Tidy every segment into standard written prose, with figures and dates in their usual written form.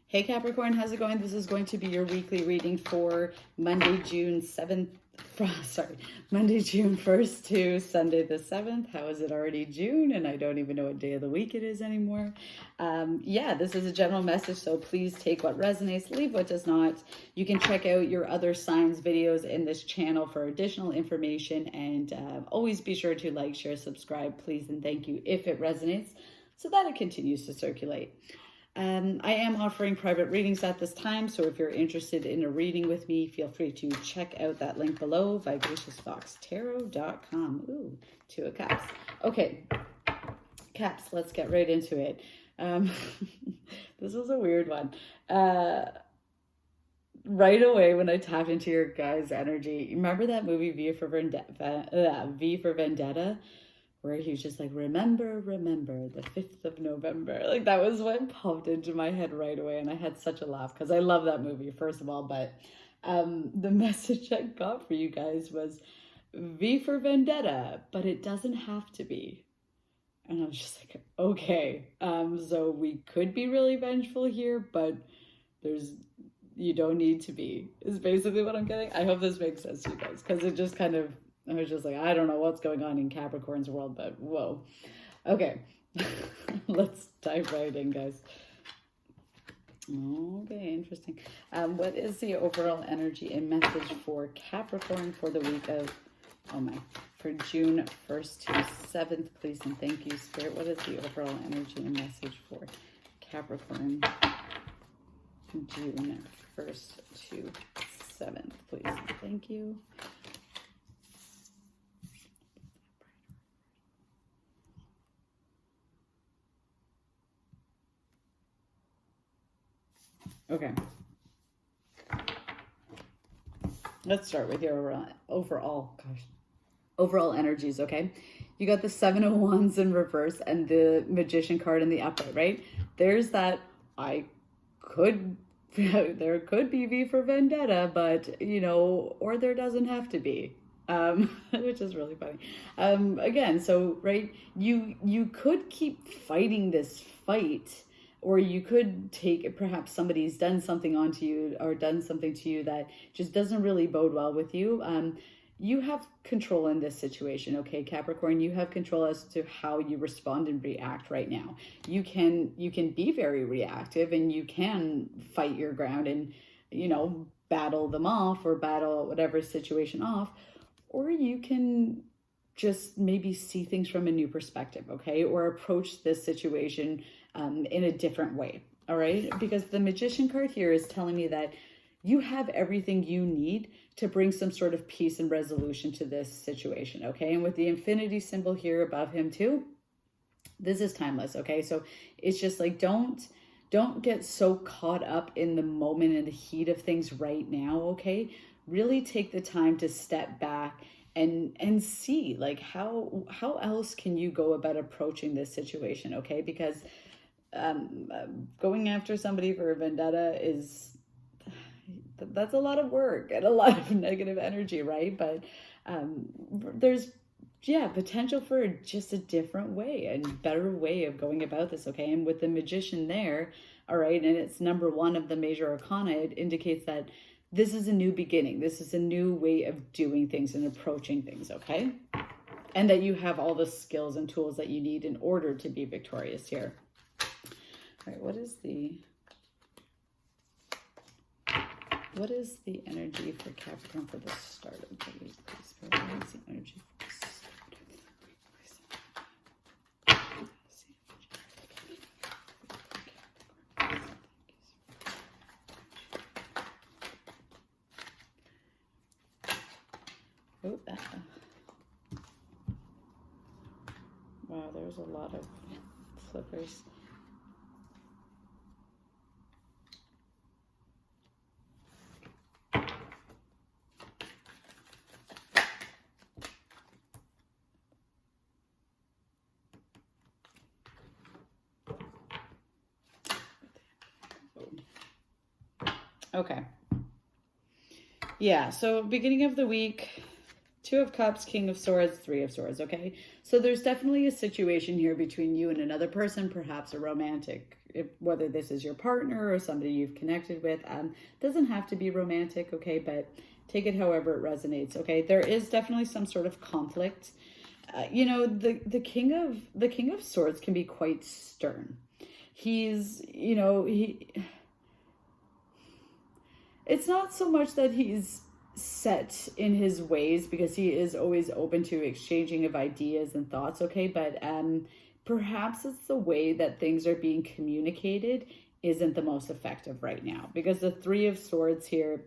Hey Capricorn, how's it going? This is going to be your weekly reading for Monday, June 7th. Monday, June 1st to Sunday the 7th. How is it already June? And I don't even know what day of the week it is anymore. Yeah, this is a general message, so please take what resonates, leave what does not. You can check out your other signs videos in this channel for additional information, and always be sure to like, share, subscribe, please, and thank you if it resonates, so that it continues to circulate. I am offering private readings at this time, so if you're interested in a reading with me, feel free to check out that link below, vivaciousfoxtarot.com. Ooh, 2 of Cups. Okay, Caps, let's get right into it. This was a weird one. Right away when I tapped into your guys' energy, remember that movie V for Vendetta? Where he was just like, remember, the 5th of November. Like, that was what popped into my head right away. And I had such a laugh because I love that movie, first of all. But the message I got for you guys was V for Vendetta, but it doesn't have to be. And I was just like, okay. So we could be really vengeful here, but you don't need to be, is basically what I'm getting. I hope this makes sense to you guys, because it just kind of, I was just like, I don't know what's going on in Capricorn's world, but whoa. Okay, let's dive right in, guys. Okay, interesting. What is the overall energy and message for Capricorn for the week of, for June 1st to 7th, please, and thank you, Spirit. What is the overall energy and message for Capricorn June 1st to 7th, please, and thank you. Okay. Let's start with your overall energies, okay? You got the 7 of Wands in reverse and the Magician card in the upright, right? There's that there could be V for Vendetta, but, or there doesn't have to be. Which is really funny. Again, so, right, you could keep fighting this fight, or you could take, perhaps somebody's done something onto you or done something to you that just doesn't really bode well with you. You have control in this situation, okay, Capricorn? You have control as to how you respond and react right now. You can be very reactive, and you can fight your ground and, battle them off, or battle whatever situation off, or you can just maybe see things from a new perspective, okay? Or approach this situation in a different way, all right? Because the Magician card here is telling me that you have everything you need to bring some sort of peace and resolution to this situation, okay? And with the infinity symbol here above him too, this is timeless, okay? So it's just like, don't get so caught up in the moment and the heat of things right now, okay? Really take the time to step back and see, like, how else can you go about approaching this situation, okay? Because going after somebody for a vendetta that's a lot of work and a lot of negative energy, right? But there's potential for just a different way and better way of going about this, okay? And with the Magician there, all right, and it's number 1 of the major arcana, it indicates that this is a new beginning. This is a new way of doing things and approaching things, okay? And that you have all the skills and tools that you need in order to be victorious here. All right, what is the energy for Capricorn for the start of the week, please? What is the energy for the start of the week? Wow, there's a lot of flippers. Okay. Yeah, so beginning of the week, 2 of Cups, King of Swords, 3 of Swords, okay? So there's definitely a situation here between you and another person, perhaps a romantic whether this is your partner or somebody you've connected with. Doesn't have to be romantic, okay, but take it however it resonates, okay? There is definitely some sort of conflict. You know, the king of swords can be quite stern. He's, you know, it's not so much that he's set in his ways, because he is always open to exchanging of ideas and thoughts, okay, but perhaps it's the way that things are being communicated isn't the most effective right now, because the Three of Swords here,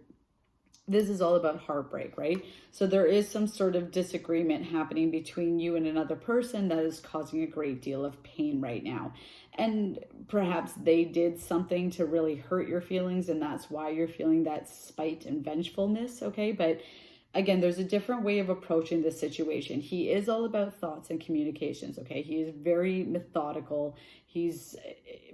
this is all about heartbreak, right? So there is some sort of disagreement happening between you and another person that is causing a great deal of pain right now. And perhaps they did something to really hurt your feelings, and that's why you're feeling that spite and vengefulness, okay? But again, there's a different way of approaching this situation. He is all about thoughts and communications, okay? He is very methodical. He's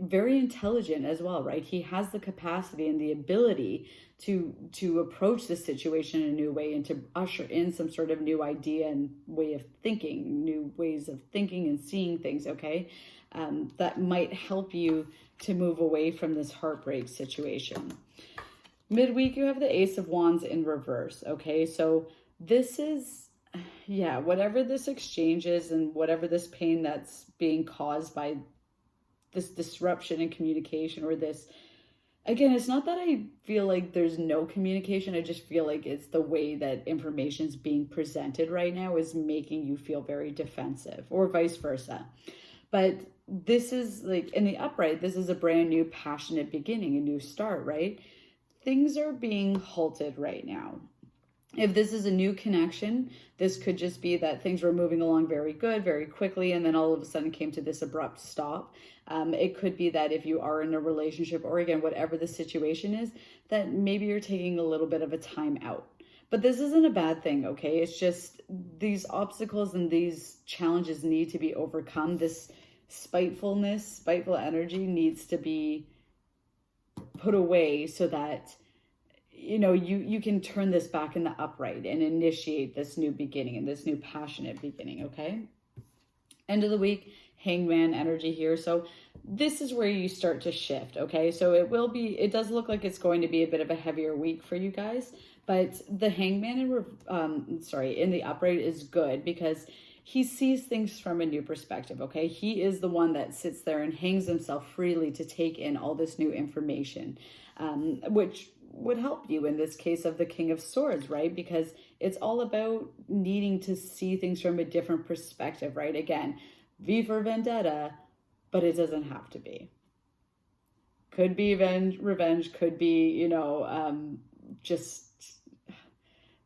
very intelligent as well, right? He has the capacity and the ability to approach the situation in a new way and to usher in some sort of new idea and way of thinking, new ways of thinking and seeing things, okay? That might help you to move away from this heartbreak situation. Midweek, you have the Ace of Wands in reverse, okay? So this is, yeah, whatever this exchange is and whatever this pain that's being caused by this disruption in communication, or this, again, it's not that I feel like there's no communication. I just feel like it's the way that information is being presented right now is making you feel very defensive, or vice versa. But this is like, in the upright, this is a brand new passionate beginning, a new start, right? Things are being halted right now. If this is a new connection, this could just be that things were moving along very good, very quickly, and then all of a sudden came to this abrupt stop. It could be that if you are in a relationship, or again, whatever the situation is, that maybe you're taking a little bit of a time out. But this isn't a bad thing, okay? It's just these obstacles and these challenges need to be overcome. This spiteful energy needs to be put away so that, you know, you can turn this back in the upright and initiate this new beginning and this new passionate beginning, okay? End of the week, Hangman energy here. So this is where you start to shift, okay? So it does look like it's going to be a bit of a heavier week for you guys, but the Hangman in the upright is good because he sees things from a new perspective, okay? He is the one that sits there and hangs himself freely to take in all this new information, which would help you in this case of the King of Swords, right? Because it's all about needing to see things from a different perspective, right? Again, V for Vendetta, but it doesn't have to be. Could be revenge, could be, you know, just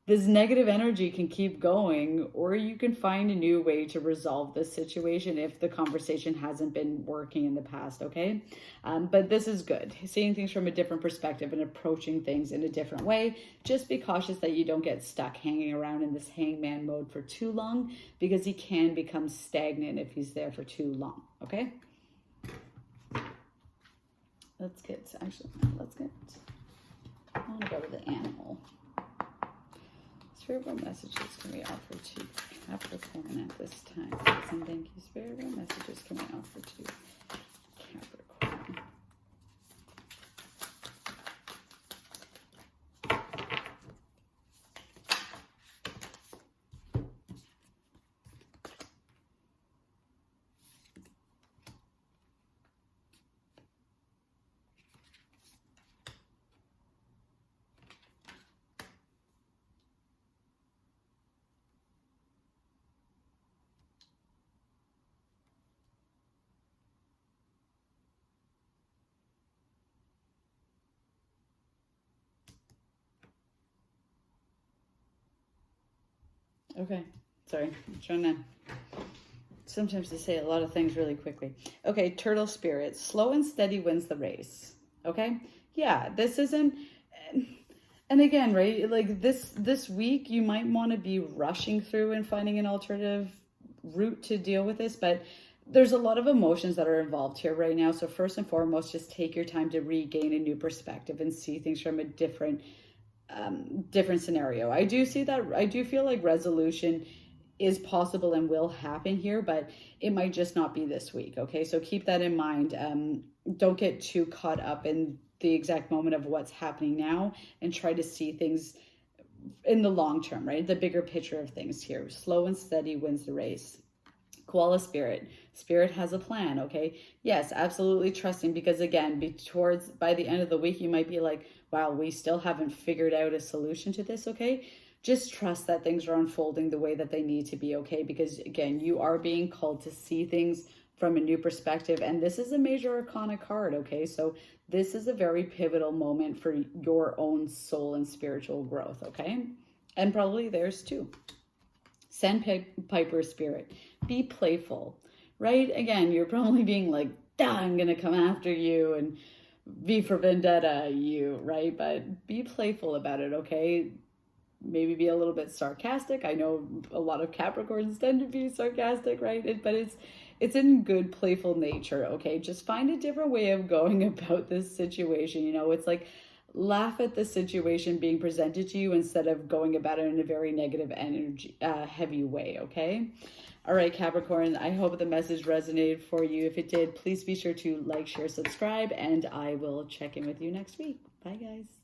this negative energy can keep going, or you can find a new way to resolve this situation if the conversation hasn't been working in the past, okay? But this is good. Seeing things from a different perspective and approaching things in a different way. Just be cautious that you don't get stuck hanging around in this hangman mode for too long, because he can become stagnant if he's there for too long, okay? I want to go to the animal. Spirit what messages can we offer to Capricorn at this time? Please and thank you. Spirit what messages can we offer to Capricorn? Okay, sorry, I'm trying to, sometimes they say a lot of things really quickly. Okay, turtle spirit, slow and steady wins the race, okay? Yeah, this isn't, and again, right, like this week, you might want to be rushing through and finding an alternative route to deal with this, but there's a lot of emotions that are involved here right now. So first and foremost, just take your time to regain a new perspective and see things from a different scenario. I do feel like resolution is possible and will happen here, but it might just not be this week, okay? So keep that in mind. don't get too caught up in the exact moment of what's happening now, and try to see things in the long term, right? The bigger picture of things here. Slow and steady wins the race. Koala spirit. Spirit has a plan, okay? Yes, absolutely trusting, because again, by the end of the week, you might be like, wow, we still haven't figured out a solution to this, okay? Just trust that things are unfolding the way that they need to be, okay? Because again, you are being called to see things from a new perspective, and this is a major arcana card, okay? So this is a very pivotal moment for your own soul and spiritual growth, okay? And probably theirs too. Sandpiper spirit, be playful, right? Again, you're probably being like, I'm gonna come after you and be for vendetta you, right? But be playful about it, okay? Maybe be a little bit sarcastic. I know a lot of Capricorns tend to be sarcastic, right? But it's in good playful nature, okay? Just find a different way of going about this situation. You know, it's like, laugh at the situation being presented to you instead of going about it in a very negative energy heavy way, okay? All right, Capricorn, I hope the message resonated for you. If it did, please be sure to like, share, subscribe, and I will check in with you next week. Bye, guys.